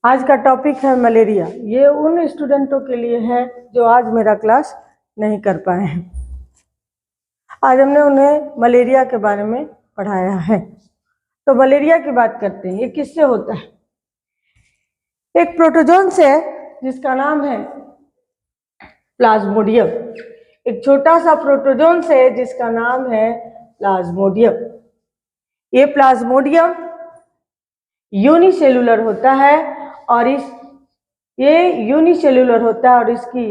आज का टॉपिक है मलेरिया। ये उन स्टूडेंटों के लिए है जो आज मेरा क्लास नहीं कर पाए हैं। आज हमने उन्हें मलेरिया के बारे में पढ़ाया है। तो मलेरिया की बात करते हैं। ये किससे होता है? एक प्रोटोजोन से है जिसका नाम है प्लाज्मोडियम। एक छोटा सा प्रोटोजोन से है जिसका नाम है प्लाज्मोडियम। ये प्लाज्मोडियम यूनिसेलुलर होता है और इसकी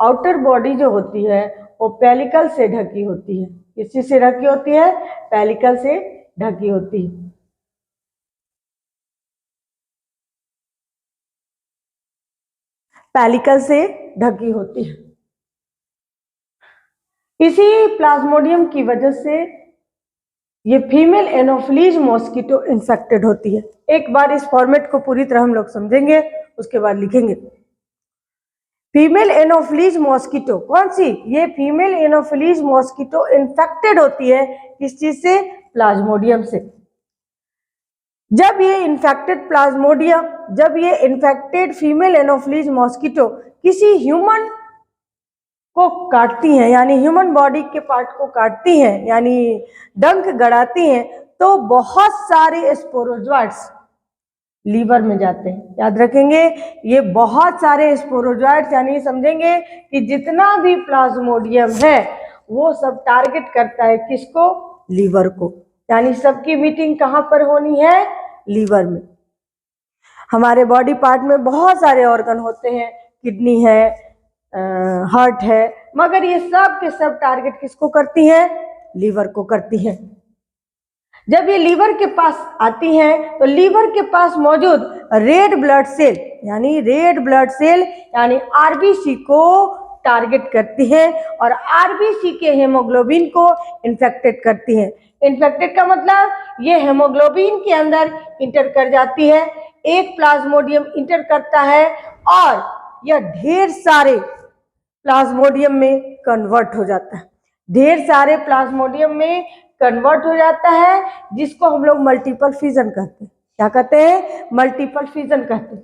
आउटर बॉडी जो होती है वो पेलिकल से ढकी होती है। किससे से ढकी होती है? पेलिकल से ढकी होती है। पेलिकल से ढकी होती है। इसी प्लाज्मोडियम की वजह से ये फीमेल एनोफिलीज मॉस्किटो इन्फेक्टेड होती है। एक बार इस फॉर्मेट को पूरी तरह हम लोग समझेंगे, उसके बाद लिखेंगे। फीमेल एनोफिलीज मॉस्किटो कौन सी? ये फीमेल एनोफिलीज मॉस्किटो इन्फेक्टेड होती है किस चीज से? प्लाज्मोडियम से। जब ये इन्फेक्टेड फीमेल एनोफिलीज मॉस्किटो किसी ह्यूमन को काटती हैं, यानी ह्यूमन बॉडी के पार्ट को काटती हैं, यानी डंक गड़ाती हैं, तो बहुत सारे स्पोरोजोइट्स लीवर में जाते हैं। याद रखेंगे, ये बहुत सारे स्पोरोजोइट्स, यानी समझेंगे कि जितना भी प्लाज्मोडियम है वो सब टारगेट करता है किसको? लीवर को। यानी सबकी मीटिंग कहाँ पर होनी है? लीवर में। हमारे बॉडी पार्ट में बहुत सारे ऑर्गन होते हैं, किडनी है, हार्ट है, मगर ये सब के सब टारगेट किसको करती हैं? लीवर को करती हैं। जब ये लीवर के पास आती हैं तो लीवर के पास मौजूद रेड ब्लड सेल यानी आरबीसी को टारगेट करती है और आरबीसी के हेमोग्लोबिन को इन्फेक्टेड करती है। इन्फेक्टेड का मतलब ये हेमोग्लोबिन के अंदर इंटर कर जाती है। एक प्लाज्मोडियम इंटर करता है और यह ढेर सारे प्लाज्मोडियम में कन्वर्ट हो जाता है। जिसको हम लोग मल्टीपल फिजन कहते हैं। क्या कहते हैं? मल्टीपल फिजन कहते हैं।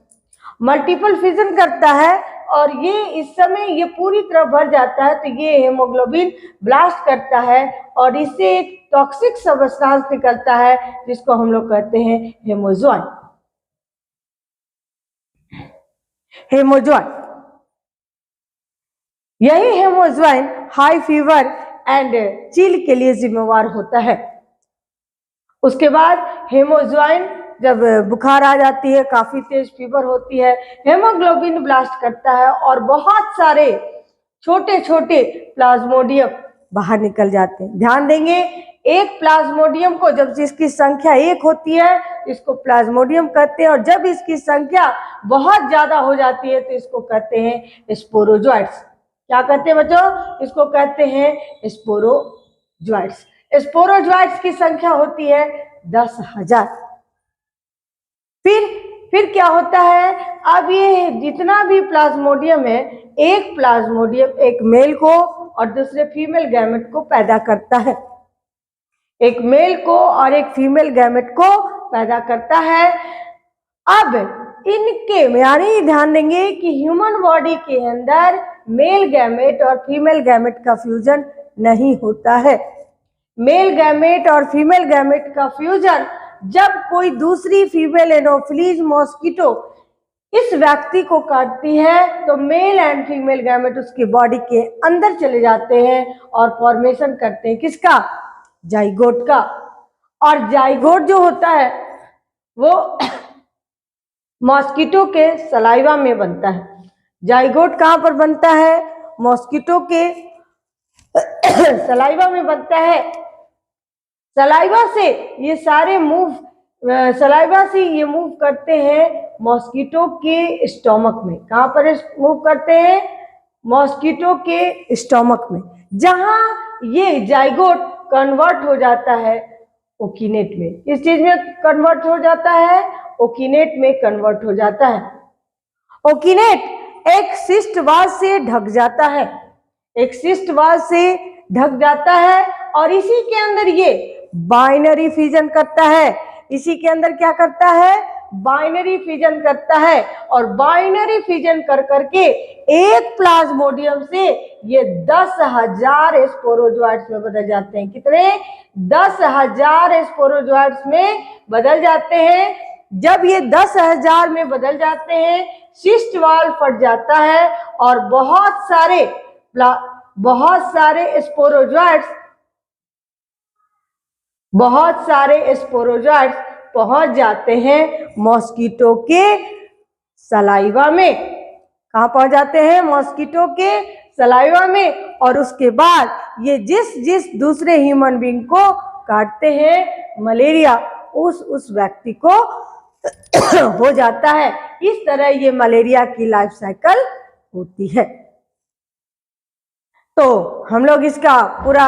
मल्टीपल फिजन करता है और ये इस समय ये पूरी तरह भर जाता है तो ये हेमोग्लोबिन ब्लास्ट करता है और इससे एक टॉक्सिक सब्सटेंस निकलता है जिसको हम लोग कहते हैं हेमोजोइन। यही haemozoin high fever and chill के लिए जिम्मेवार होता है। उसके बाद हेमोजोइन जब बुखार आ जाती है, काफी तेज फीवर होती है, हेमोग्लोबिन ब्लास्ट करता है और बहुत सारे छोटे छोटे प्लाज्मोडियम बाहर निकल जाते हैं। ध्यान देंगे, एक प्लाज्मोडियम को जब इसकी संख्या 1 होती है इसको प्लाज्मोडियम कहते हैं और जब इसकी संख्या बहुत ज्यादा हो जाती है तो इसको कहते हैं स्पोरोजोइट्स। क्या कहते हैं बच्चों? इसको कहते हैं स्पोरोजोइट्स। स्पोरोजोइट्स की संख्या होती है 10,000। फिर क्या होता है? अब ये जितना भी प्लाज्मोडियम है, एक प्लाज्मोडियम एक मेल को और दूसरे फीमेल गैमेट को पैदा करता है। एक मेल को और एक फीमेल गैमेट को पैदा करता है। अब इनके यानी ध्यान देंगे कि ह्यूमन बॉडी के अंदर मेल गैमेट और फीमेल गैमेट का फ्यूजन नहीं होता है। मेल गैमेट और फीमेल गैमेट का फ्यूजन जब कोई दूसरी फीमेल एनोफिलीज मॉस्किटो इस व्यक्ति को काटती है तो मेल एंड फीमेल गैमेट उसकी बॉडी के अंदर चले जाते हैं और फॉर्मेशन करते हैं किसका? जाइगोट का। और जाइगोट जो होता है वो मॉस्किटो के सलाइवा में बनता है। जाइगोट कहाँ पर बनता है? मॉस्किटो के सलाइवा में बनता है। सलाइवा से ये मूव करते हैं मॉस्किटो के स्टोमक में। कहाँ पर मूव करते हैं? मॉस्किटो के स्टोमक में, जहां ये जाइगोट कन्वर्ट हो जाता है ओकिनेट में। किस चीज में कन्वर्ट हो जाता है? ओकिनेट में कन्वर्ट हो जाता है। ओकिनेट एक सिस्ट वाल से ढक जाता है और इसी के अंदर ये बाइनरी फिजन करता है। इसी के अंदर क्या करता है? बाइनरी फिजन करता है और बाइनरी फिजन कर करके एक प्लाज्मोडियम से ये 10,000 स्पोरोजोइट्स में बदल जाते हैं। कितने? 10,000 स्पोरोजोइट्स में बदल जाते हैं। जब ये 10,000 में बदल जाते हैं, सिस्ट वॉल फट जाता है और बहुत सारे स्पोरोजोइट्स पहुंच जाते हैं मॉस्किटो के सलाइवा में। कहाँ पहुंच जाते हैं? मॉस्किटो के सलाइवा में। और उसके बाद ये जिस दूसरे ह्यूमन बीइंग को काटते हैं मलेरिया, उस व्यक्ति को हो जाता है। इस तरह ये मलेरिया की लाइफ साइकिल होती है। तो हम लोग इसका पूरा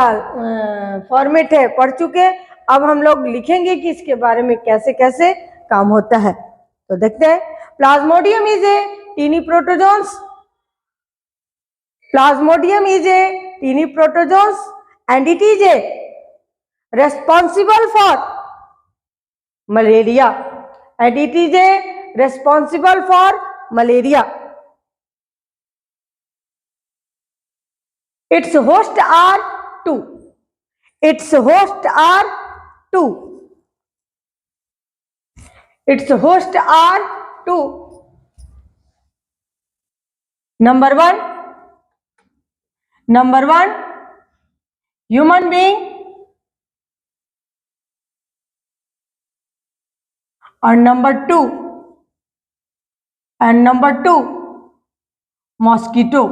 फॉर्मेट है पढ़ चुके। अब हम लोग लिखेंगे कि इसके बारे में कैसे कैसे काम होता है। तो देखते हैं। Plasmodium is a tiny protozoans. Plasmodium is a tiny protozoans and it is a responsible for malaria, and it is a responsible for malaria. Its host are two. Its host are two. Its host are two. Number one, human being, and number two mosquito.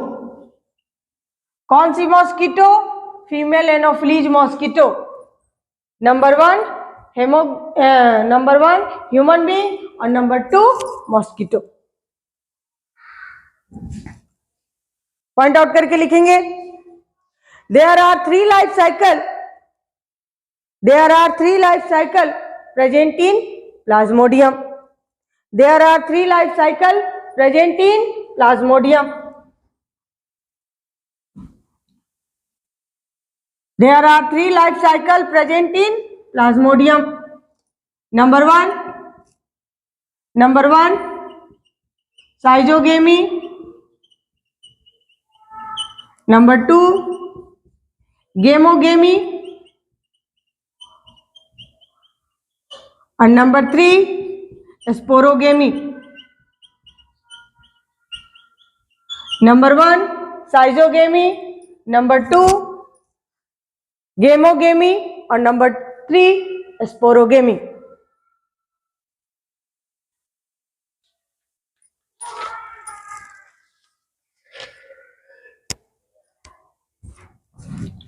कौन सी mosquito? Female anopheles mosquito. Number one human being और number two mosquito. Point out करके लिखेंगे। There are three life cycle present in Plasmodium. There are three life cycle present in Plasmodium. There are three life cycle present in Plasmodium. Number one, Schizogamy. Number two, Gamogamy. And number three, Sporogamy. Number one, Schizogamy. Number two, Gamogamy. और number three, Sporogamy.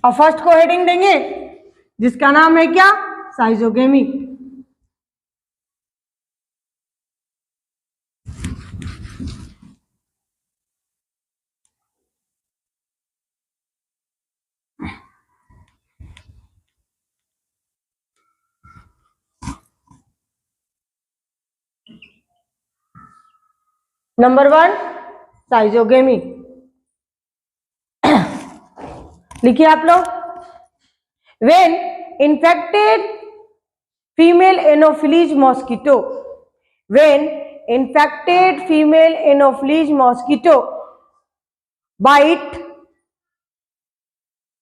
और first को heading देंगे जिसका नाम है क्या? Schizogamy. Number one, schizogamy. लिखिए आप लोग। When infected female Anopheles mosquito, when infected female Anopheles mosquito bite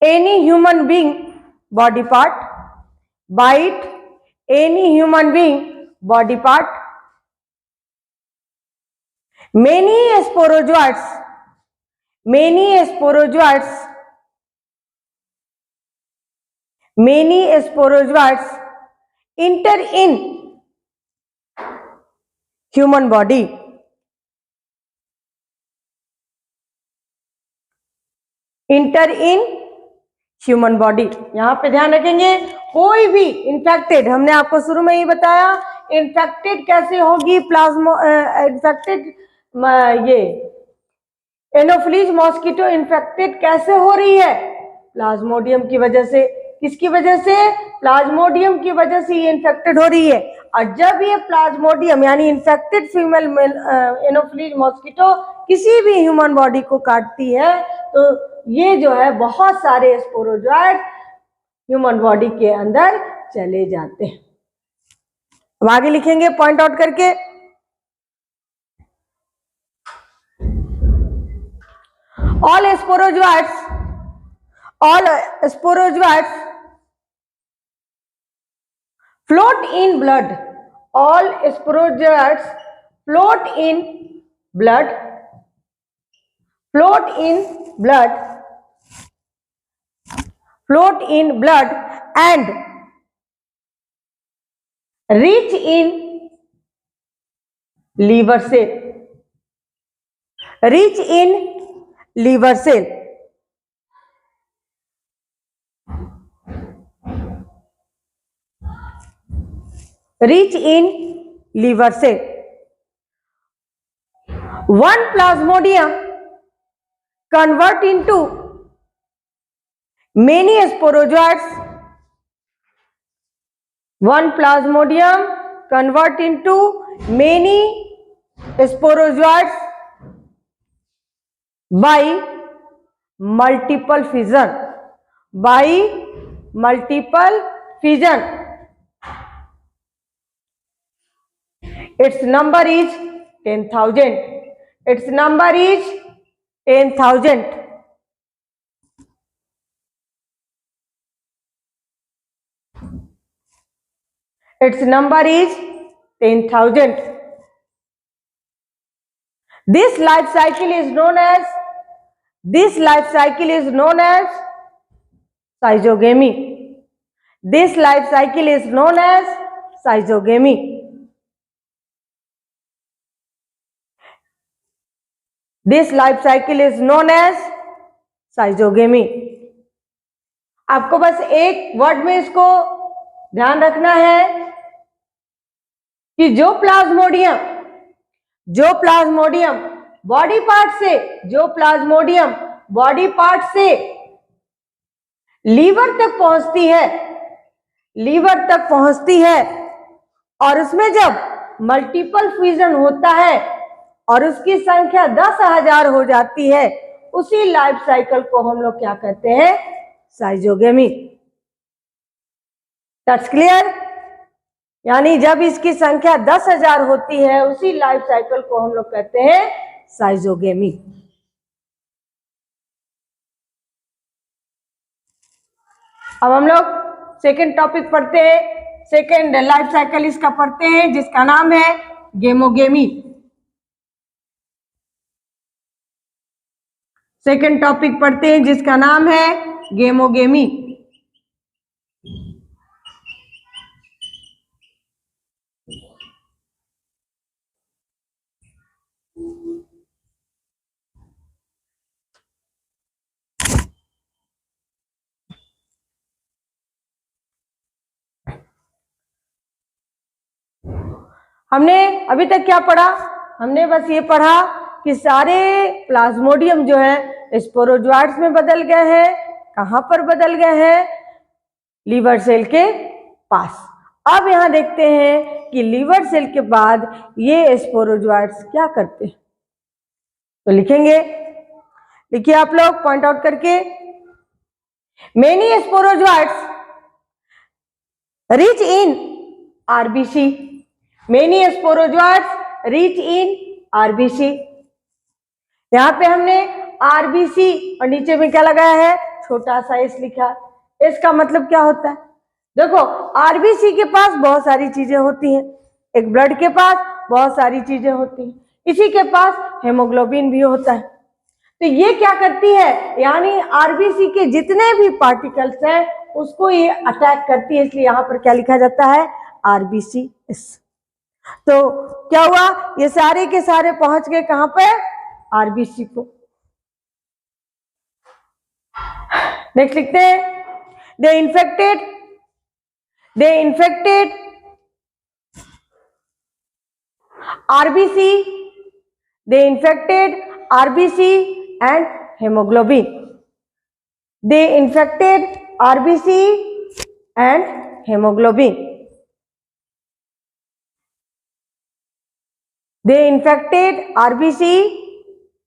any human being body part, bite any human being body part, many sporozoites enter in human body. Enter in human body. यहां पे ध्यान रखेंगे, कोई भी infected, हमने आपको शुरू में ही बताया इन्फेक्टेड कैसे होगी इन्फेक्टेड ये एनोफिलीज मॉस्किटो इन्फेक्टेड कैसे हो रही है? प्लाज्मोडियम की वजह से। किसकी वजह से? प्लाज्मोडियम की वजह से ये इन्फेक्टेड हो रही है। और जब ये प्लाज्मोडियम यानी इन्फेक्टेड फीमेल एनोफिलीज मॉस्किटो किसी भी ह्यूमन बॉडी को काटती है तो ये जो है बहुत सारे स्पोरोजोइट ह्यूमन बॉडी के अंदर चले जाते हैं। अब आगे लिखेंगे पॉइंट आउट करके। all sporozoites float in blood. All sporozoites float in blood and reach in liver cell. Reach in liver cell. Reach in liver cell. One plasmodium convert into many sporozoites. One plasmodium convert into many sporozoites by multiple fission. By multiple fission. Its number is 10,000. Its number is 10,000. Its number is 10,000. This life cycle is known as schizogamy. This life cycle is known as schizogamy. This life cycle is known as schizogamy. आपको बस एक word में इसको ध्यान रखना है कि जो प्लाज्मोडियम बॉडी पार्ट से लीवर तक पहुंचती है और उसमें जब मल्टीपल फ्यूजन होता है और उसकी संख्या 10,000 हो जाती है, उसी लाइफ साइकिल को हम लोग क्या कहते हैं? साइजोगेमी। That's clear? यानी जब इसकी संख्या 10,000 होती है, उसी लाइफ साइकिल को हम लोग कहते हैं साइजोगेमी। अब हम लोग सेकेंड टॉपिक पढ़ते हैं, सेकेंड लाइफ साइकिल इसका पढ़ते हैं, जिसका नाम है गेमोगेमी। सेकेंड टॉपिक पढ़ते हैं जिसका नाम है गेमोगेमी। हमने अभी तक क्या पढ़ा? हमने बस ये पढ़ा कि सारे प्लाज्मोडियम जो है स्पोरोजोइट्स में बदल गए हैं। कहां पर बदल गए हैं? लीवर सेल के पास। अब यहां देखते हैं कि लीवर सेल के बाद ये स्पोरोजोइट्स क्या करते हैं, तो लिखेंगे, लिखिए आप लोग पॉइंट आउट करके। Many sporozoites reach in RBC. Many sporozoites reach in RBC. यहां पे हमने आरबीसी और नीचे में क्या लगाया है? छोटा सा एस लिखा। इसका मतलब क्या होता है? देखो, आरबीसी के पास बहुत सारी चीजें होती हैं, एक ब्लड के पास बहुत सारी चीजें होती हैं, इसी के पास हेमोग्लोबिन भी होता है। तो ये क्या करती है? यानी आरबीसी के जितने भी पार्टिकल्स हैं उसको ये अटैक करती है, इसलिए यहां पर क्या लिखा जाता है? आरबीसीएस। तो क्या हुआ? ये सारे के सारे पहुंच गए कहां पे? आरबीसी को। नेक्स्ट लिखते हैं, they infected RBC, they infected RBC and haemoglobin. They infected RBC and haemoglobin. They infected RBC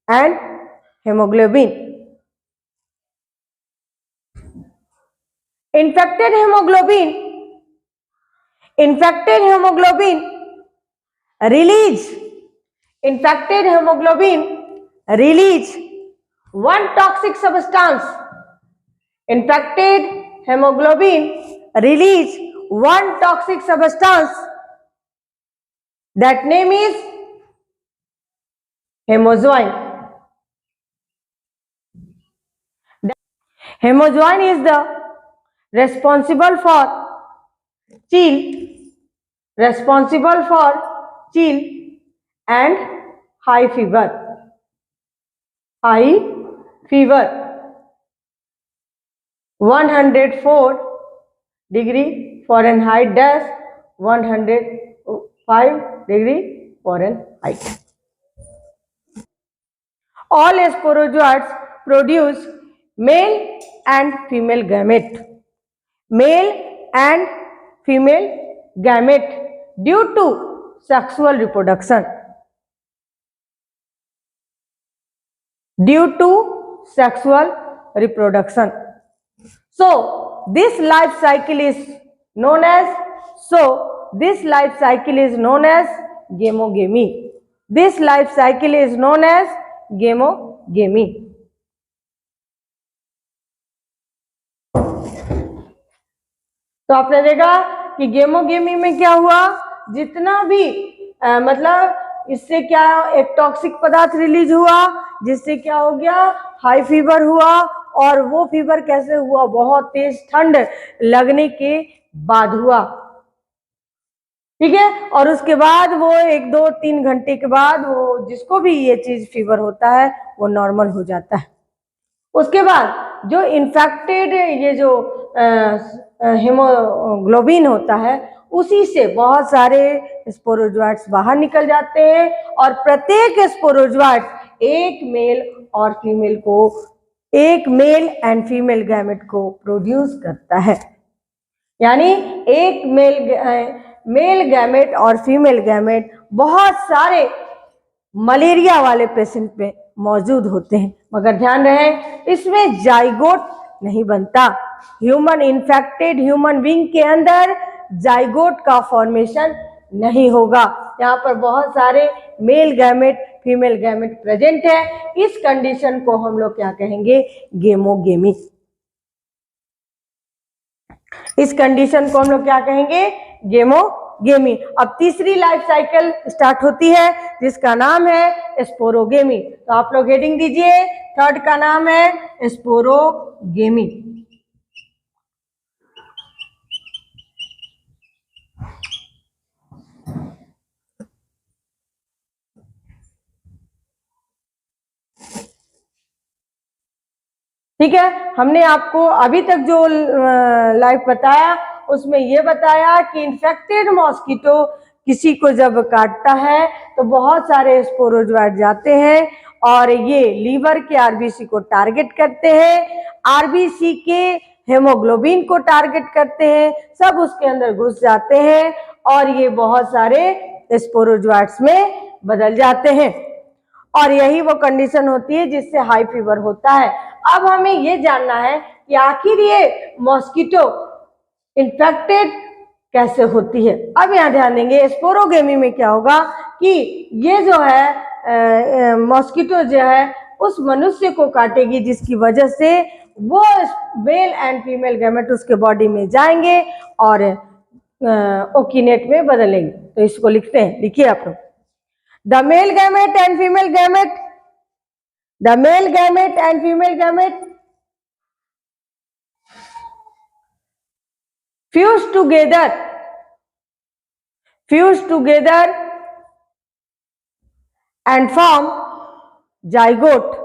and hemoglobin. Infected hemoglobin release one toxic substance. Infected hemoglobin release one toxic substance. That name is hemozoin. Hemozoin is the responsible for chill, and high fever. High fever. 104 degree Fahrenheit dash 105 degree Fahrenheit. All sporozoites produce male and female gamete. Male and female gamete due to sexual reproduction. Due to sexual reproduction. So this life cycle is known as gamogamy. This life cycle is known as gamogamy. तो आपने देखा कि गेमोगेमी में क्या हुआ, जितना भी मतलब इससे क्या एक टॉक्सिक पदार्थ रिलीज हुआ, जिससे क्या हो गया, हाई फीवर हुआ, और वो फीवर कैसे हुआ, बहुत तेज ठंड लगने के बाद हुआ, ठीक है। और उसके बाद वो 1, 2, 3 घंटे के बाद वो जिसको भी ये चीज फीवर होता है वो नॉर्मल हो जाता है। उसके बाद जो इन्फेक्टेड ये जो हीमोग्लोबिन होता है उसी से बहुत सारे स्पोरोजोइट्स बाहर निकल जाते हैं, और प्रत्येक स्पोरोजोइट एक मेल एंड फीमेल गैमेट को प्रोड्यूस करता है। यानी एक मेल गैमेट और फीमेल गैमेट बहुत सारे मलेरिया वाले पेशेंट में मौजूद होते हैं, मगर ध्यान रहे इसमें जाइगोट नहीं बनता। इन्फेक्टेड ह्यूमन बीइंग के अंदर जाइगोट का फॉर्मेशन नहीं होगा। यहाँ पर बहुत सारे male gamete female gamete present है। इस कंडीशन को हम लोग क्या कहेंगे, गेमोगेमी। इस कंडीशन को हम लोग क्या कहेंगे, गेमोगेमी। अब तीसरी लाइफ साइकिल स्टार्ट होती है जिसका नाम है स्पोरोगेमी। तो आप लोग हेडिंग दीजिए, थर्ड का नाम है स्पोरोगेमी। ठीक है, हमने आपको अभी तक जो लाइफ बताया उसमें ये बताया कि इन्फेक्टेड मॉस्किटो किसी को जब काटता है तो बहुत सारे स्पोरोजोइट जाते हैं और ये लीवर के आरबीसी को टारगेट करते हैं, आरबीसी के हेमोग्लोबिन को टारगेट करते हैं, सब उसके अंदर घुस जाते हैं और ये बहुत सारे स्पोरोजोइट्स में बदल जाते हैं, और यही वो कंडीशन होती है जिससे हाई फीवर होता है। अब हमें ये जानना है कि आखिर ये मॉस्किटो इन्फेक्टेड कैसे होती है। अब यहाँ ध्यान देंगे, स्पोरोगेमी में क्या होगा कि ये जो है मॉस्किटो जो है उस मनुष्य को काटेगी जिसकी वजह से वो मेल एंड फीमेल गैमेट उसके बॉडी में जाएंगे और ओकिनेट में बदलेंगे। तो इसको लिखते हैं, लिखिए आप लोग। The male gamete and female gamete, the male gamete and female gamete fuse together and form zygote.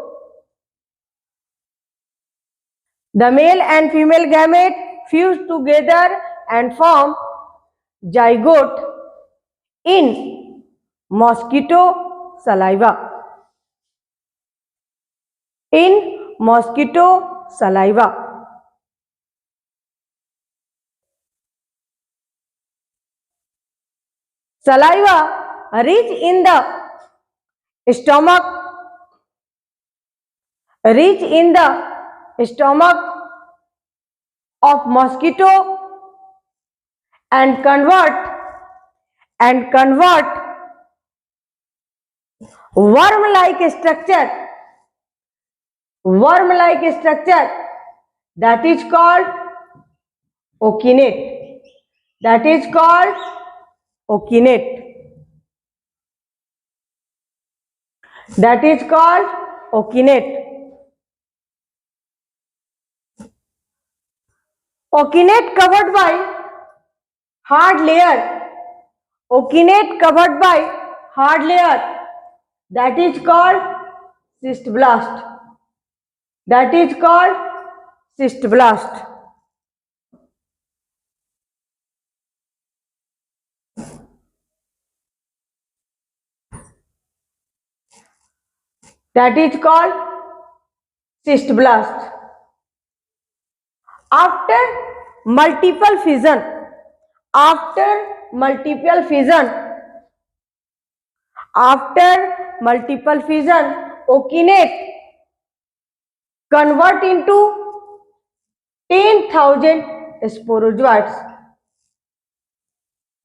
The male and female gamete fuse together and form zygote in mosquito saliva. In mosquito saliva. Saliva reach in the stomach, of mosquito and convert worm-like structure worm like structure, that is called okinate. That is called okinate. That is called okinate. Okinate covered by hard layer. Okinate covered by hard layer, that is called cystblast. That is called cystblast. That is called cystblast. After multiple fission, after multiple fission, okinate convert into 10,000 sporozoites.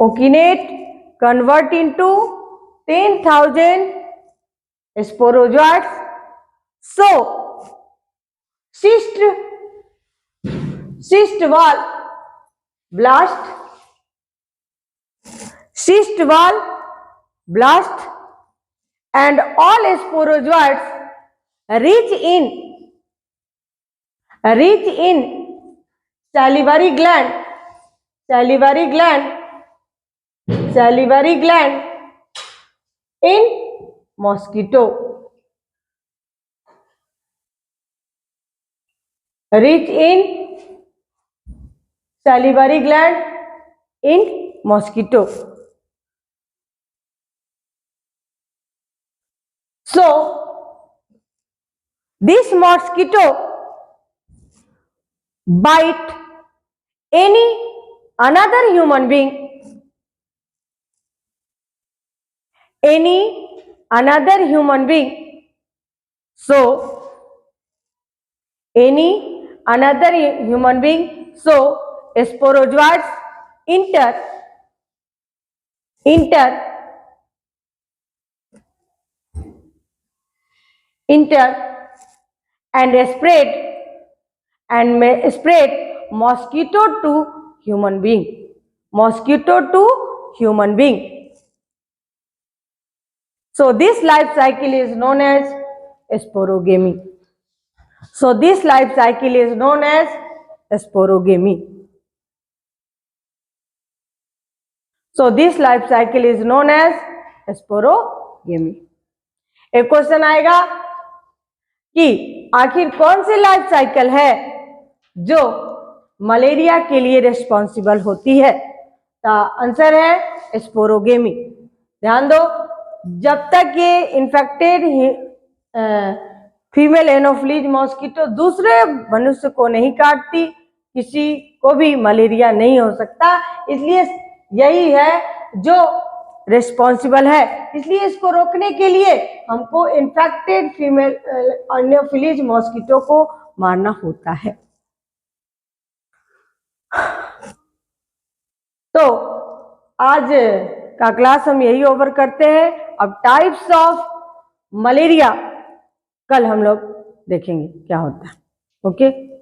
Okinate convert into 10,000 sporozoites. So cyst wall blast and all sporozoites reach in salivary gland in mosquito. Reach in salivary gland in mosquito. So this mosquito bite any another human being, so sporozoites enter and spread mosquito to human being. So this life cycle is known as sporogamy. So this life cycle is known as sporogamy. So this life cycle is known as sporogamy. एक question आएगा कि आखिर कौन सी life cycle है जो malaria के लिए responsible होती है? तो आंसर है स्पोरोगेमी. ध्यान दो, जब तक ये इन्फेक्टेड फीमेल एनोफ्लीज मॉस्किटो दूसरे मनुष्य को नहीं काटती, किसी को भी मलेरिया नहीं हो सकता. इसलिए यही है जो रिस्पॉन्सिबल है. इसलिए इसको रोकने के लिए हमको इन्फेक्टेड फीमेल एनोफ्लीज मॉस्किटो को मारना होता है. तो आज का क्लास हम यही ओवर करते हैं. अब टाइप्स ऑफ मलेरिया कल हम लोग देखेंगे क्या होता है. ओके.